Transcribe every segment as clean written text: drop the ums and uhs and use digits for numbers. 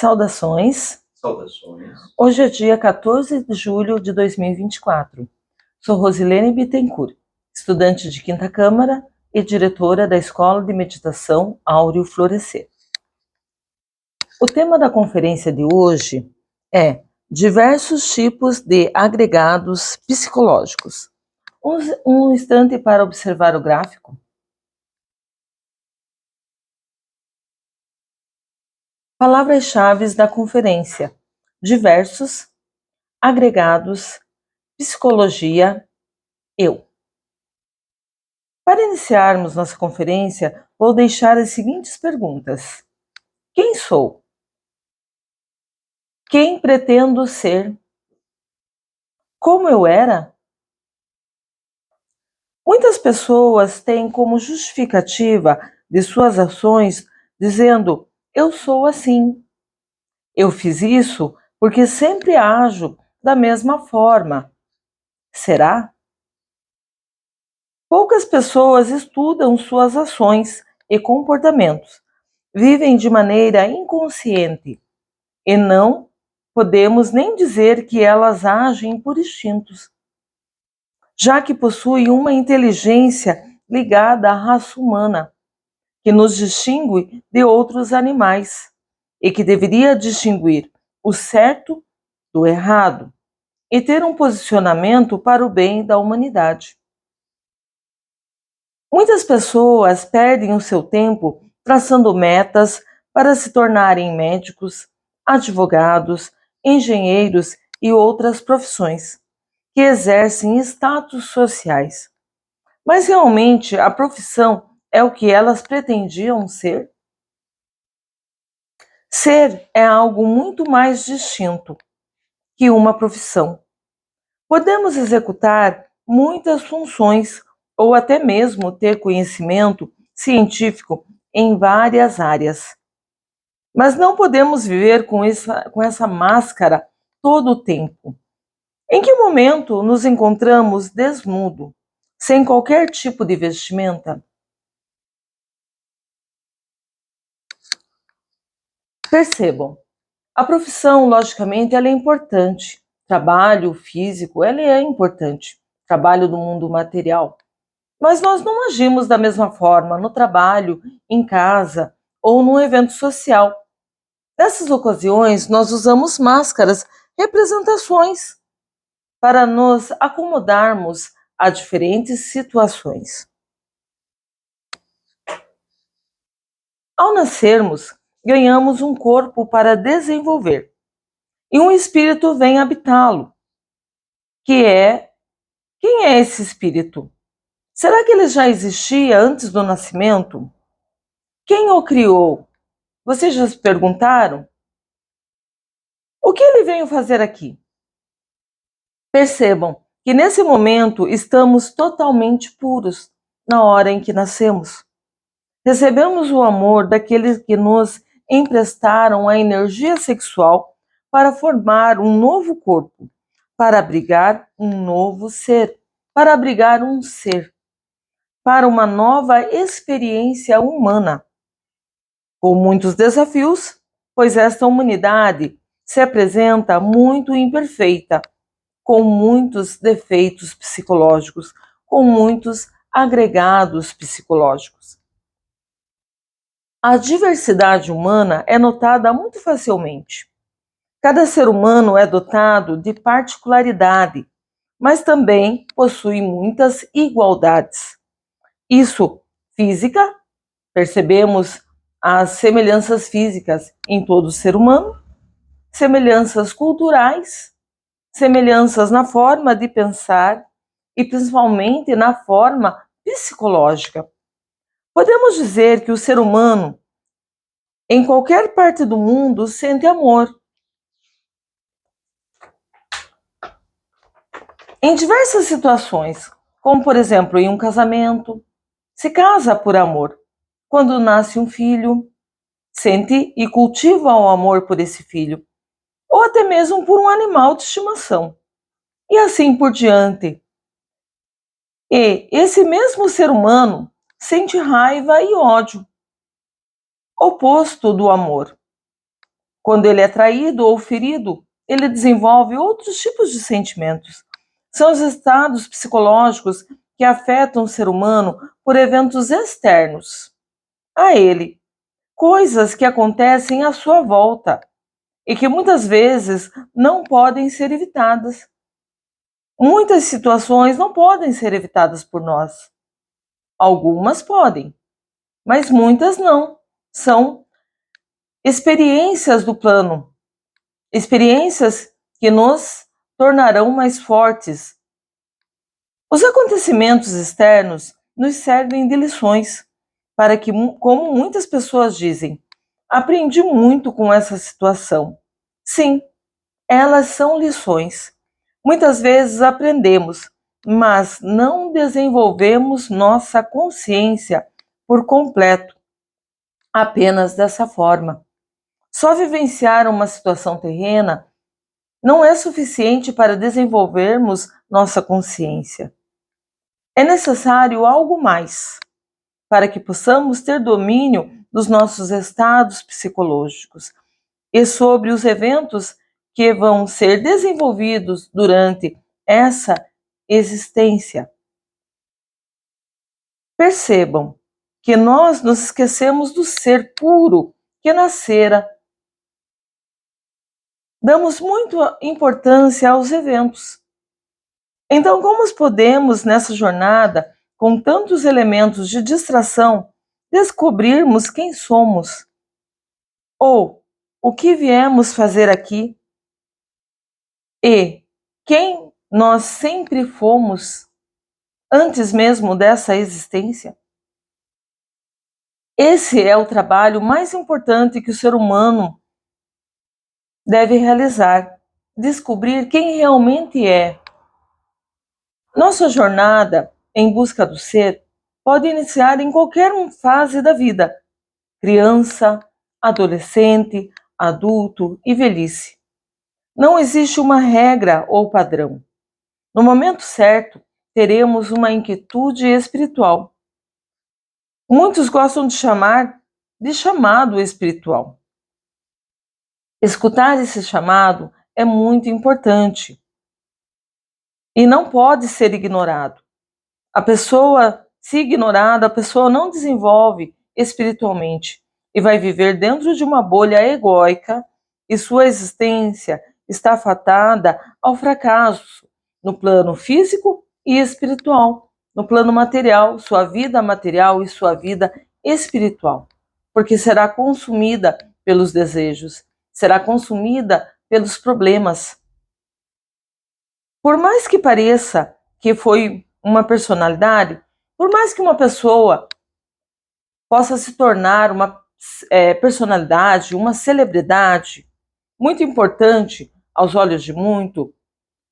Saudações! Saudações! Hoje é dia 14 de julho de 2024. Sou Rosilene Bittencourt, estudante de Quinta Câmara e diretora da Escola de Meditação Áureo Florescer. O tema da conferência de hoje é diversos tipos de agregados psicológicos. Um instante para observar o gráfico. Palavras-chave da conferência: diversos, agregados, psicologia, eu. Para iniciarmos nossa conferência, vou deixar as seguintes perguntas: quem sou? Quem pretendo ser? Como eu era? Muitas pessoas têm como justificativa de suas ações dizendo: eu sou assim. Eu fiz isso porque sempre ajo da mesma forma. Será? Poucas pessoas estudam suas ações e comportamentos. Vivem de maneira inconsciente e não podemos nem dizer que elas agem por instintos, já que possuem uma inteligência ligada à raça humana, que nos distingue de outros animais e que deveria distinguir o certo do errado e ter um posicionamento para o bem da humanidade. Muitas pessoas perdem o seu tempo traçando metas para se tornarem médicos, advogados, engenheiros e outras profissões que exercem status sociais. Mas realmente a profissão é o que elas pretendiam ser? Ser é algo muito mais distinto que uma profissão. Podemos executar muitas funções ou até mesmo ter conhecimento científico em várias áreas. Mas não podemos viver com essa máscara todo o tempo. Em que momento nos encontramos desnudo, sem qualquer tipo de vestimenta? Percebam, a profissão, logicamente, ela é importante. Trabalho físico, ela é importante. Trabalho do mundo material. Mas nós não agimos da mesma forma no trabalho, em casa ou num evento social. Nessas ocasiões, nós usamos máscaras, representações, para nos acomodarmos a diferentes situações. Ao nascermos, ganhamos um corpo para desenvolver e um espírito vem habitá-lo, que é... Quem é esse espírito? Será que ele já existia antes do nascimento? Quem o criou? Vocês já se perguntaram? O que ele veio fazer aqui? Percebam que nesse momento estamos totalmente puros na hora em que nascemos. Recebemos o amor daqueles que nos emprestaram a energia sexual para formar um novo corpo, para abrigar um novo ser, para abrigar um ser, para uma nova experiência humana, com muitos desafios, pois esta humanidade se apresenta muito imperfeita, com muitos defeitos psicológicos, com muitos agregados psicológicos. A diversidade humana é notada muito facilmente. Cada ser humano é dotado de particularidade, mas também possui muitas igualdades. Isso física, percebemos as semelhanças físicas em todo ser humano, semelhanças culturais, semelhanças na forma de pensar e principalmente na forma psicológica. Podemos dizer que o ser humano, em qualquer parte do mundo, sente amor. Em diversas situações, como por exemplo em um casamento, se casa por amor. Quando nasce um filho, sente e cultiva o amor por esse filho, ou até mesmo por um animal de estimação. E assim por diante. E esse mesmo ser humano sente raiva e ódio, oposto do amor. Quando ele é traído ou ferido, ele desenvolve outros tipos de sentimentos. São os estados psicológicos que afetam o ser humano por eventos externos a ele, coisas que acontecem à sua volta e que muitas vezes não podem ser evitadas. Muitas situações não podem ser evitadas por nós. Algumas podem, mas muitas não. São experiências do plano, experiências que nos tornarão mais fortes. Os acontecimentos externos nos servem de lições para que, como muitas pessoas dizem, aprendi muito com essa situação. Sim, elas são lições. Muitas vezes aprendemos, mas não desenvolvemos nossa consciência por completo, apenas dessa forma. Só vivenciar uma situação terrena não é suficiente para desenvolvermos nossa consciência. É necessário algo mais para que possamos ter domínio dos nossos estados psicológicos e sobre os eventos que vão ser desenvolvidos durante essa existência. Percebam que nós nos esquecemos do ser puro que nascera. Damos muita importância aos eventos. Então, como podemos, nessa jornada, com tantos elementos de distração, descobrirmos quem somos? Ou o que viemos fazer aqui? E quem nós sempre fomos antes mesmo dessa existência? Esse é o trabalho mais importante que o ser humano deve realizar, descobrir quem realmente é. Nossa jornada em busca do ser pode iniciar em qualquer fase da vida, criança, adolescente, adulto e velhice. Não existe uma regra ou padrão. No momento certo, teremos uma inquietude espiritual. Muitos gostam de chamar de chamado espiritual. Escutar esse chamado é muito importante e não pode ser ignorado. A pessoa, se ignorada, a pessoa não desenvolve espiritualmente e vai viver dentro de uma bolha egóica e sua existência está fatada ao fracasso no plano físico e espiritual, no plano material, sua vida material e sua vida espiritual, porque será consumida pelos desejos, será consumida pelos problemas. Por mais que pareça que foi uma personalidade, por mais que uma pessoa possa se tornar uma personalidade, uma celebridade muito importante aos olhos de muito,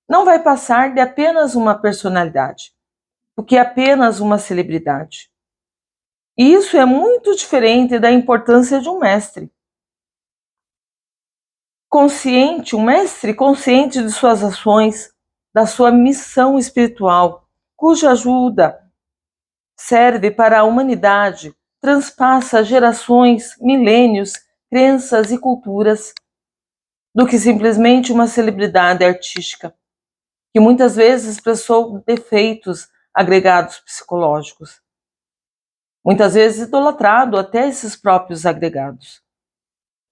não vai passar de apenas uma personalidade, o que é apenas uma celebridade. E isso é muito diferente da importância de um mestre. Consciente, um mestre consciente de suas ações, da sua missão espiritual, cuja ajuda serve para a humanidade, transpassa gerações, milênios, crenças e culturas, do que simplesmente uma celebridade artística, que muitas vezes expressou defeitos agregados psicológicos, muitas vezes idolatrado até esses próprios agregados.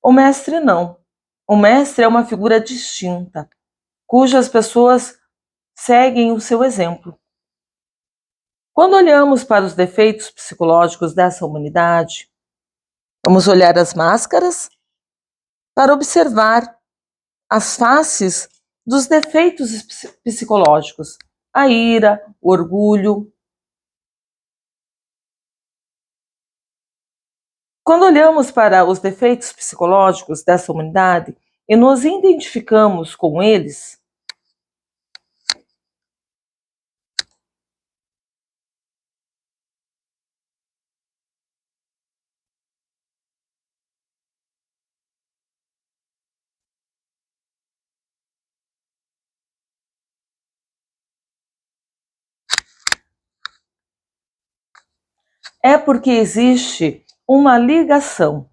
O mestre não. O mestre é uma figura distinta, cujas pessoas seguem o seu exemplo. Quando olhamos para os defeitos psicológicos dessa humanidade, vamos olhar as máscaras para observar as faces dos defeitos psicológicos, a ira, o orgulho. Quando olhamos para os defeitos psicológicos dessa humanidade e nos identificamos com eles, é porque existe uma ligação.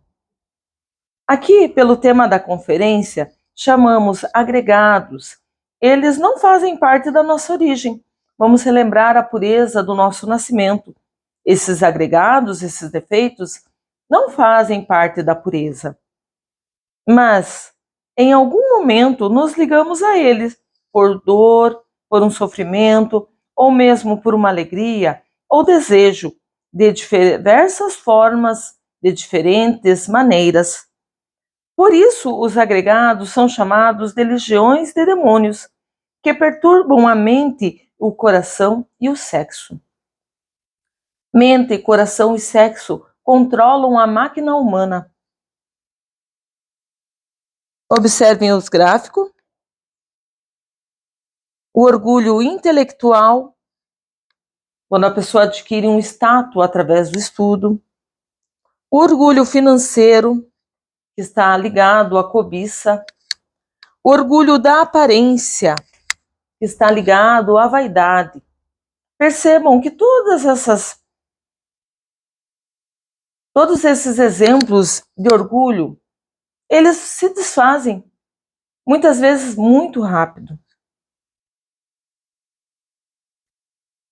Aqui, pelo tema da conferência, chamamos agregados. Eles não fazem parte da nossa origem. Vamos relembrar a pureza do nosso nascimento. Esses agregados, esses defeitos, não fazem parte da pureza. Mas, em algum momento, nos ligamos a eles por dor, por um sofrimento, ou mesmo por uma alegria ou desejo, de diversas formas, de diferentes maneiras. Por isso, os agregados são chamados de legiões de demônios, que perturbam a mente, o coração e o sexo. Mente, coração e sexo controlam a máquina humana. Observem os gráficos. O orgulho intelectual, quando a pessoa adquire um status através do estudo. O orgulho financeiro, que está ligado à cobiça. O orgulho da aparência, que está ligado à vaidade. Percebam que todos esses exemplos de orgulho, eles se desfazem, muitas vezes muito rápido.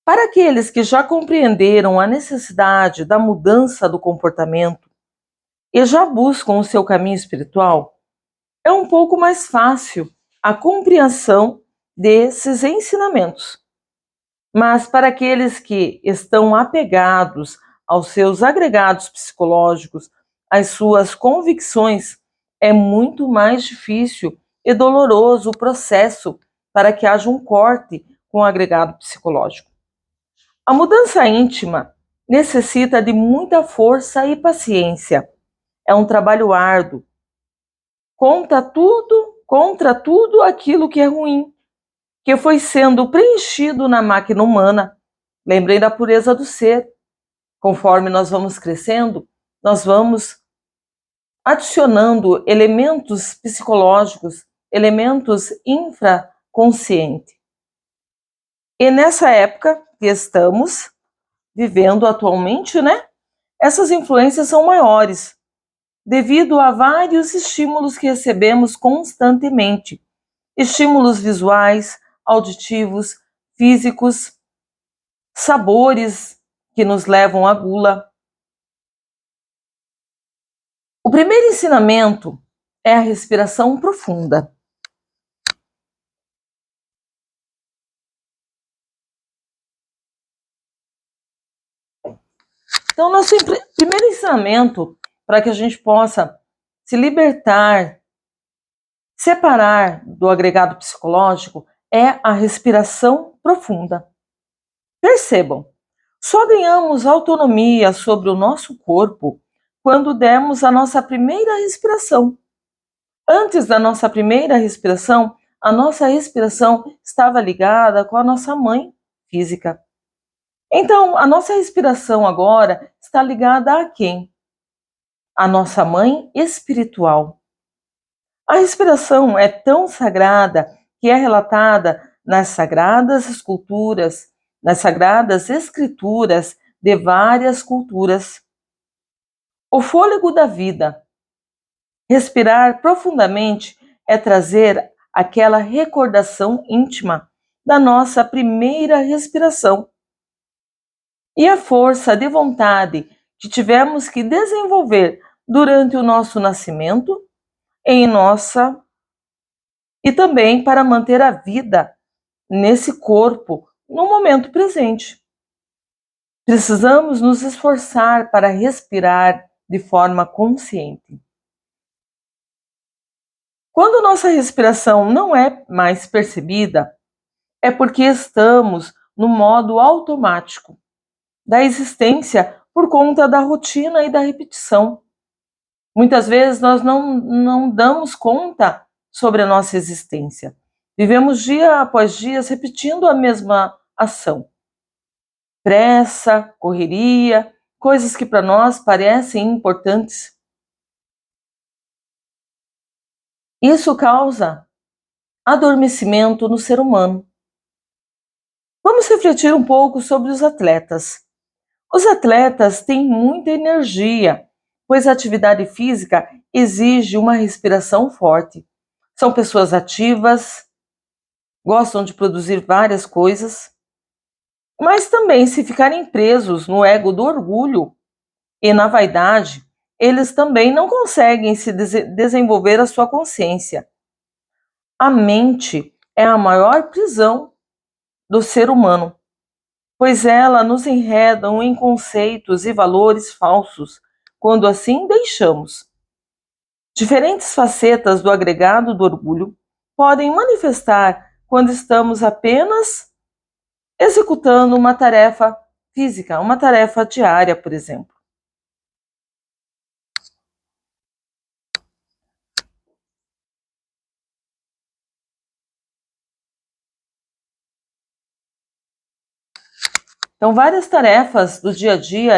Para aqueles que já compreenderam a necessidade da mudança do comportamento e já buscam o seu caminho espiritual, é um pouco mais fácil a compreensão desses ensinamentos. Mas para aqueles que estão apegados aos seus agregados psicológicos, às suas convicções, é muito mais difícil e doloroso o processo para que haja um corte com o agregado psicológico. A mudança íntima necessita de muita força e paciência. É um trabalho árduo. Contra tudo aquilo que é ruim, que foi sendo preenchido na máquina humana. Lembrei da pureza do ser. Conforme nós vamos crescendo, nós vamos adicionando elementos psicológicos, elementos infraconscientes. E nessa época que estamos vivendo atualmente, essas influências são maiores, devido a vários estímulos que recebemos constantemente. Estímulos visuais, auditivos, físicos, sabores que nos levam à gula. O primeiro ensinamento é a respiração profunda. Então, nosso primeiro ensinamento para que a gente possa se libertar, separar do agregado psicológico, é a respiração profunda. Percebam, só ganhamos autonomia sobre o nosso corpo quando demos a nossa primeira respiração. Antes da nossa primeira respiração, a nossa respiração estava ligada com a nossa mãe física. Então, a nossa respiração agora está ligada a quem? A nossa mãe espiritual. A respiração é tão sagrada que é relatada nas sagradas esculturas, nas sagradas escrituras de várias culturas. O fôlego da vida. Respirar profundamente é trazer aquela recordação íntima da nossa primeira respiração. E a força de vontade que tivemos que desenvolver durante o nosso nascimento e também para manter a vida nesse corpo no momento presente. Precisamos nos esforçar para respirar de forma consciente. Quando nossa respiração não é mais percebida, é porque estamos no modo automático da existência por conta da rotina e da repetição. Muitas vezes nós não damos conta sobre a nossa existência. Vivemos dia após dia repetindo a mesma ação. Pressa, correria, coisas que para nós parecem importantes. Isso causa adormecimento no ser humano. Vamos refletir um pouco sobre os atletas. Os atletas têm muita energia, pois a atividade física exige uma respiração forte. São pessoas ativas, gostam de produzir várias coisas, mas também, se ficarem presos no ego do orgulho e na vaidade, eles também não conseguem se desenvolver a sua consciência. A mente é a maior prisão do ser humano, pois ela nos enreda em conceitos e valores falsos, quando assim deixamos. Diferentes facetas do agregado do orgulho podem manifestar quando estamos apenas executando uma tarefa física, uma tarefa diária, por exemplo. Então, várias tarefas do dia a dia,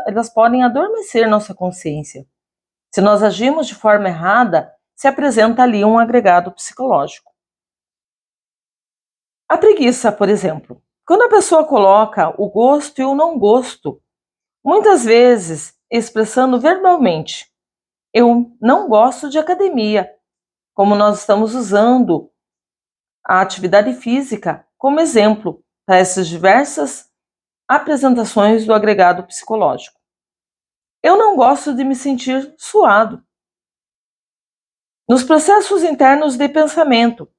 elas podem adormecer nossa consciência. Se nós agimos de forma errada, se apresenta ali um agregado psicológico. A preguiça, por exemplo. Quando a pessoa coloca o gosto e o não gosto, muitas vezes expressando verbalmente, eu não gosto de academia, como nós estamos usando a atividade física como exemplo para essas diversas apresentações do agregado psicológico. Eu não gosto de me sentir suado. Nos processos internos de pensamento,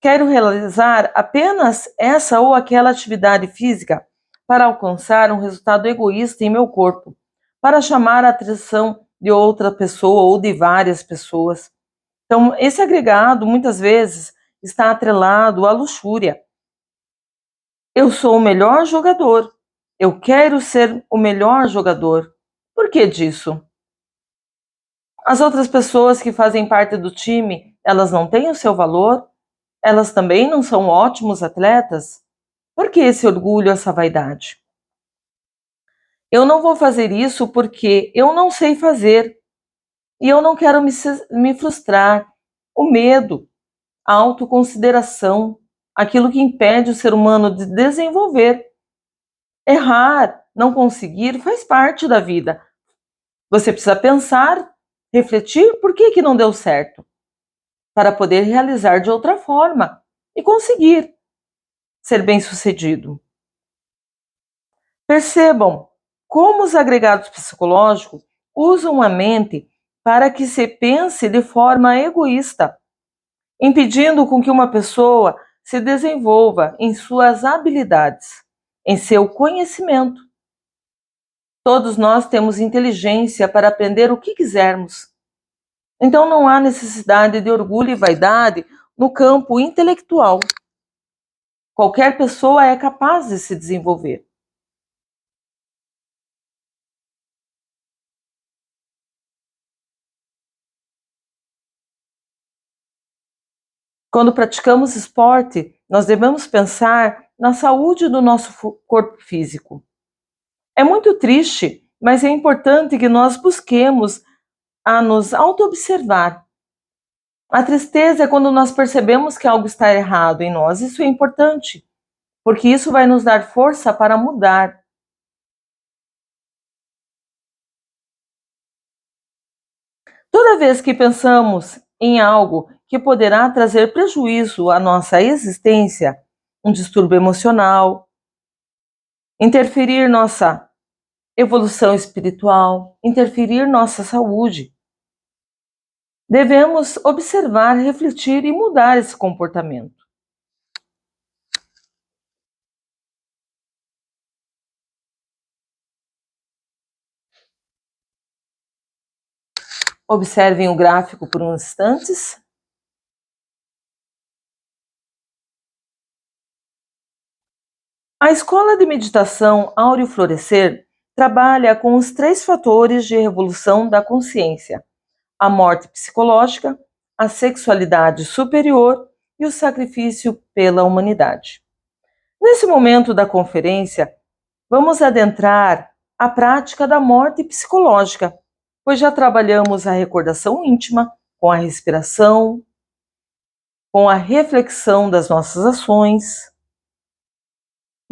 quero realizar apenas essa ou aquela atividade física para alcançar um resultado egoísta em meu corpo, para chamar a atenção de outra pessoa ou de várias pessoas. Então, esse agregado muitas vezes está atrelado à luxúria. Eu sou o melhor jogador. Eu quero ser o melhor jogador. Por que disso? As outras pessoas que fazem parte do time, elas não têm o seu valor? Elas também não são ótimos atletas? Por que esse orgulho, essa vaidade? Eu não vou fazer isso porque eu não sei fazer e eu não quero me frustrar. O medo, a autoconsideração, aquilo que impede o ser humano de desenvolver. Errar, não conseguir, faz parte da vida. Você precisa pensar, refletir por que não deu certo, para poder realizar de outra forma e conseguir ser bem-sucedido. Percebam como os agregados psicológicos usam a mente para que se pense de forma egoísta, impedindo com que uma pessoa se desenvolva em suas habilidades, em seu conhecimento. Todos nós temos inteligência para aprender o que quisermos. Então não há necessidade de orgulho e vaidade no campo intelectual. Qualquer pessoa é capaz de se desenvolver. Quando praticamos esporte, nós devemos pensar na saúde do nosso corpo físico. É muito triste, mas é importante que nós busquemos a nos auto-observar. A tristeza é quando nós percebemos que algo está errado em nós. Isso é importante, porque isso vai nos dar força para mudar. Toda vez que pensamos em algo que poderá trazer prejuízo à nossa existência, um distúrbio emocional, interferir nossa evolução espiritual, interferir nossa saúde, devemos observar, refletir e mudar esse comportamento. Observem o gráfico por uns instantes. A escola de meditação Áureo Florescer trabalha com os 3 fatores de revolução da consciência: a morte psicológica, a sexualidade superior e o sacrifício pela humanidade. Nesse momento da conferência, vamos adentrar a prática da morte psicológica, pois já trabalhamos a recordação íntima com a respiração, com a reflexão das nossas ações.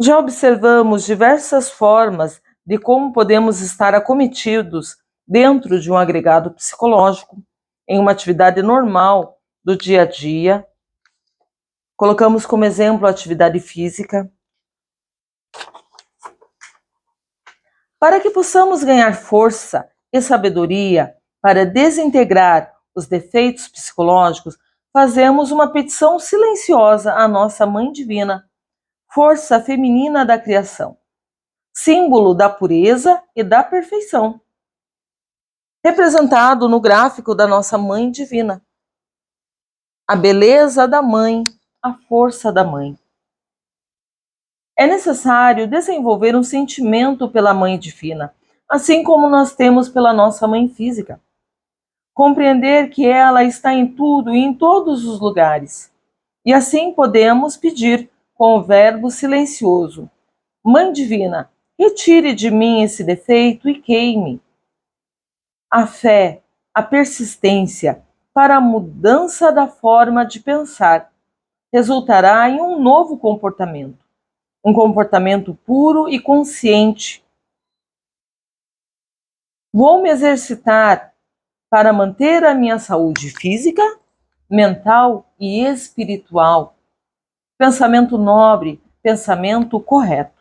Já observamos diversas formas de como podemos estar acometidos dentro de um agregado psicológico, em uma atividade normal do dia a dia. Colocamos como exemplo a atividade física. Para que possamos ganhar força e sabedoria para desintegrar os defeitos psicológicos, fazemos uma petição silenciosa à nossa Mãe Divina, força feminina da criação, símbolo da pureza e da perfeição, representado no gráfico da nossa Mãe Divina. A beleza da mãe, a força da mãe. É necessário desenvolver um sentimento pela Mãe Divina, assim como nós temos pela nossa mãe física. Compreender que ela está em tudo e em todos os lugares. E assim podemos pedir com o verbo silencioso: Mãe Divina, retire de mim esse defeito e queime. A fé, a persistência para a mudança da forma de pensar resultará em um novo comportamento. Um comportamento puro e consciente. Vou me exercitar para manter a minha saúde física, mental e espiritual. Pensamento nobre, pensamento correto.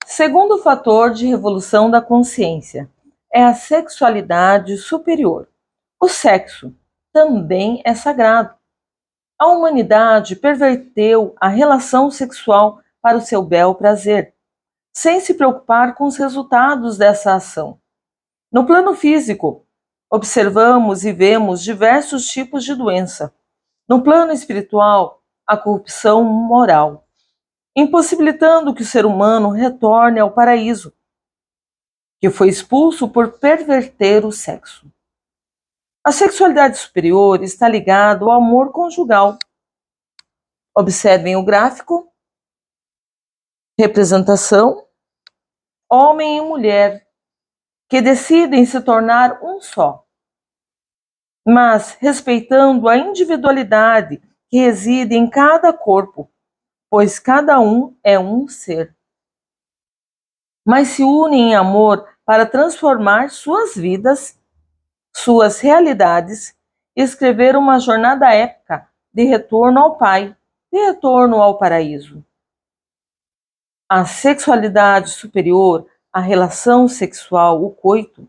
Segundo fator de revolução da consciência é a sexualidade superior. O sexo também é sagrado. A humanidade perverteu a relação sexual para o seu bel prazer, sem se preocupar com os resultados dessa ação. No plano físico, observamos e vemos diversos tipos de doença. No plano espiritual, a corrupção moral, impossibilitando que o ser humano retorne ao paraíso, que foi expulso por perverter o sexo. A sexualidade superior está ligada ao amor conjugal. Observem o gráfico, representação, homem e mulher, que decidem se tornar um só, mas respeitando a individualidade que reside em cada corpo, pois cada um é um ser. Mas se unem em amor para transformar suas vidas, suas realidades, e escrever uma jornada épica de retorno ao Pai, de retorno ao paraíso. A sexualidade superior, a relação sexual, o coito,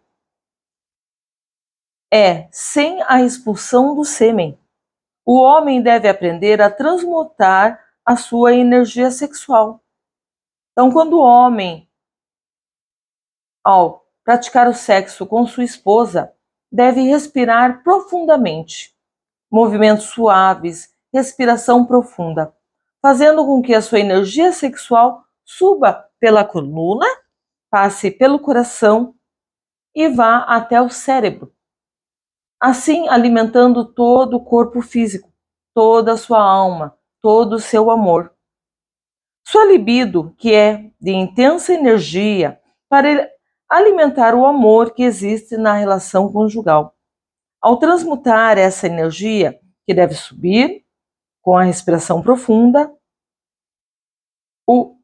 é sem a expulsão do sêmen. O homem deve aprender a transmutar a sua energia sexual. Então, quando o homem, ao praticar o sexo com sua esposa, deve respirar profundamente, movimentos suaves, respiração profunda, fazendo com que a sua energia sexual suba pela coluna, passe pelo coração e vá até o cérebro, assim alimentando todo o corpo físico, toda a sua alma, todo o seu amor. Sua libido, que é de intensa energia, para alimentar o amor que existe na relação conjugal. Ao transmutar essa energia, que deve subir com a respiração profunda, o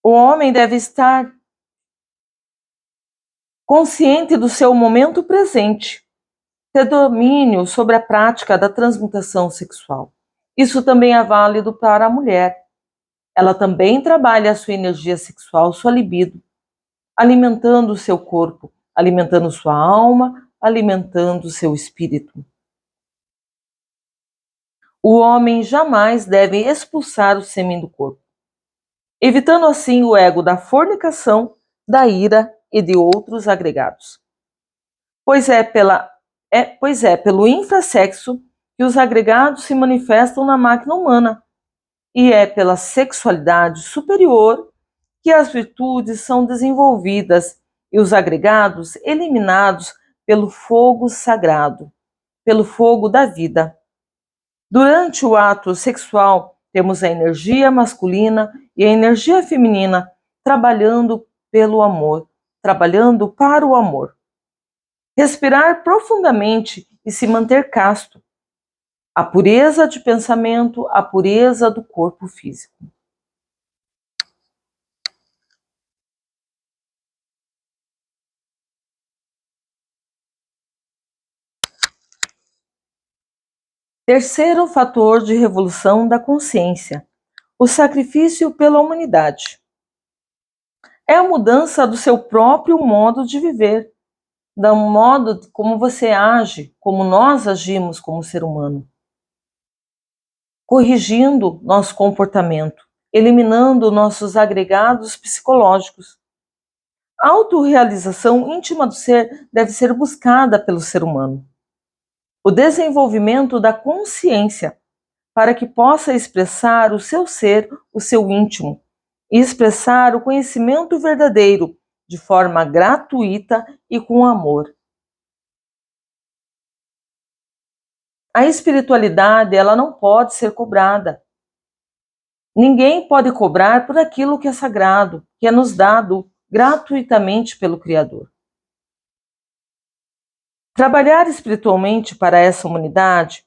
homem deve estar consciente do seu momento presente, ter domínio sobre a prática da transmutação sexual. Isso também é válido para a mulher. Ela também trabalha a sua energia sexual, sua libido, alimentando o seu corpo, alimentando sua alma, alimentando o seu espírito. O homem jamais deve expulsar o sêmen do corpo, evitando assim o ego da fornicação, da ira e de outros agregados. Pois é pelo infrassexo que os agregados se manifestam na máquina humana, e é pela sexualidade superior que as virtudes são desenvolvidas e os agregados eliminados pelo fogo sagrado, pelo fogo da vida. Durante o ato sexual, temos a energia masculina e a energia feminina trabalhando pelo amor, trabalhando para o amor. Respirar profundamente e se manter casto. A pureza de pensamento, a pureza do corpo físico. Terceiro fator de revolução da consciência: o sacrifício pela humanidade. É a mudança do seu próprio modo de viver, do modo como você age, como nós agimos como ser humano. Corrigindo nosso comportamento, eliminando nossos agregados psicológicos. A autorrealização íntima do ser deve ser buscada pelo ser humano. O desenvolvimento da consciência, para que possa expressar o seu ser, o seu íntimo, e expressar o conhecimento verdadeiro de forma gratuita e com amor. A espiritualidade, ela não pode ser cobrada. Ninguém pode cobrar por aquilo que é sagrado, que é nos dado gratuitamente pelo Criador. Trabalhar espiritualmente para essa humanidade,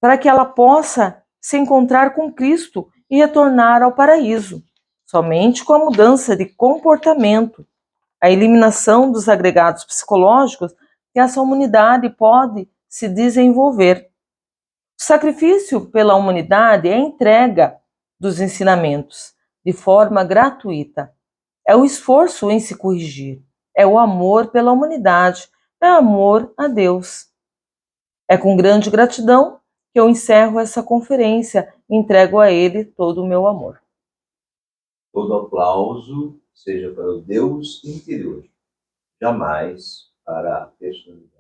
para que ela possa se encontrar com Cristo e retornar ao paraíso, somente com a mudança de comportamento, a eliminação dos agregados psicológicos, que essa humanidade pode se desenvolver. O sacrifício pela humanidade é a entrega dos ensinamentos de forma gratuita. É o esforço em se corrigir, é o amor pela humanidade, é amor a Deus. É com grande gratidão que eu encerro essa conferência e entrego a Ele todo o meu amor. Todo aplauso seja para o Deus interior, jamais para a personalidade.